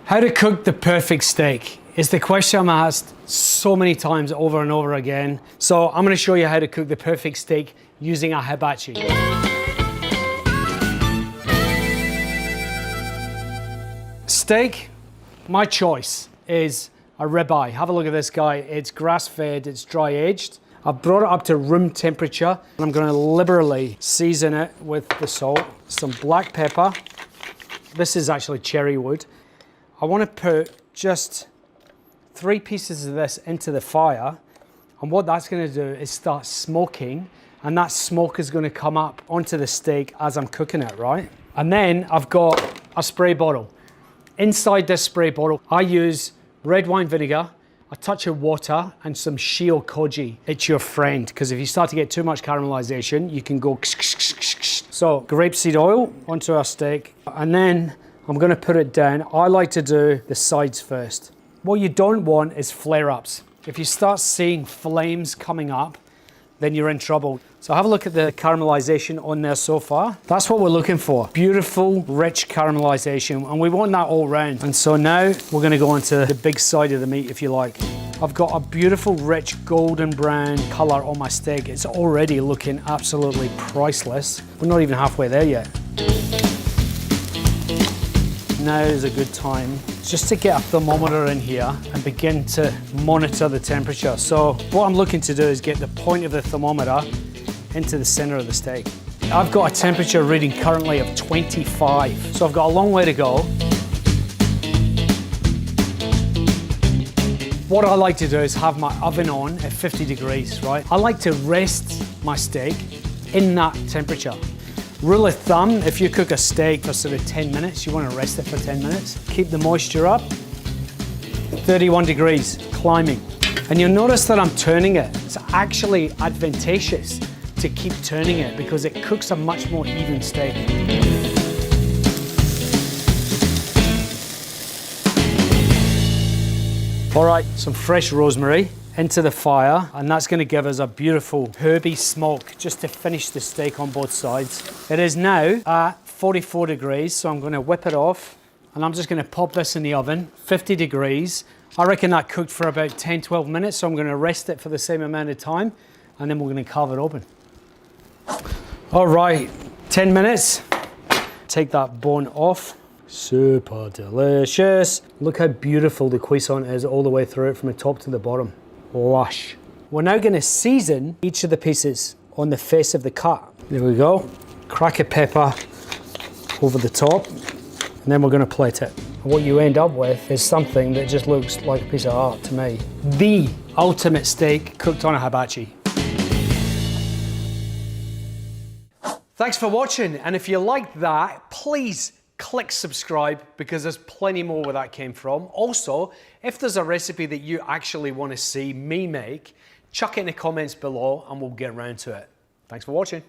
How to cook the perfect steak is the question I'm asked so many times over and over again. So I'm going to show you how to cook the perfect steak using a hibachi. Steak, my choice is a ribeye. Have a look at this guy. It's grass-fed, it's dry-aged. I've brought it up to room temperature. I'm going to liberally season it with the salt, some black pepper. This is actually cherry wood. I want to put just 3 pieces of this into the fire, and what that's going to do is start smoking, and that smoke is going to come up onto the steak as I'm cooking it, right? And then I've got a spray bottle. Inside this spray bottle, I use red wine vinegar, a touch of water, and some shio koji. It's your friend, because if you start to get too much caramelization, you can go ksh, ksh, ksh, ksh, ksh. So grapeseed oil onto our steak, and then I'm going to put it down. I like to do the sides first. What you don't want is flare-ups. If you start seeing flames coming up, then you're in trouble. So have a look at the caramelization on there so far. That's what we're looking for. Beautiful, rich caramelization, and we want that all round. And so now we're gonna go into the big side of the meat, if you like. I've got a beautiful, rich, golden brown color on my steak. It's already looking absolutely priceless. We're not even halfway there yet. Now is a good time just to get a thermometer in here and begin to monitor the temperature. So what I'm looking to do is get the point of the thermometer into the center of the steak. I've got a temperature reading currently of 25, so I've got a long way to go. What I like to do is have my oven on at 50 degrees, right? I like to rest my steak in that temperature. Rule of thumb, if you cook a steak for sort of 10 minutes, you want to rest it for 10 minutes. Keep the moisture up. 31 degrees, climbing. And you'll notice that I'm turning it. It's actually advantageous to keep turning it because it cooks a much more even steak. All right, some fresh rosemary into the fire, and that's going to give us a beautiful herby smoke just to finish the steak on both sides. It is now at 44 degrees, so I'm going to whip it off, and I'm just going to pop this in the oven, 50 degrees. I reckon that cooked for about 10-12 minutes, so I'm going to rest it for the same amount of time, and then we're going to carve it open. All right, 10 minutes. Take that bone off. Super delicious. Look how beautiful the cuisson is all the way through it from the top to the bottom. Lush. We're now going to season each of the pieces on the face of the cut. There we go. Crack of pepper over the top, and then we're going to plate it. And what you end up with is something that just looks like a piece of art to me. The ultimate steak cooked on a hibachi. Thanks for watching, and if you liked that, please click subscribe because there's plenty more where that came from. Also, if there's a recipe that you actually want to see me make, chuck it in the comments below and we'll get around to it. Thanks for watching.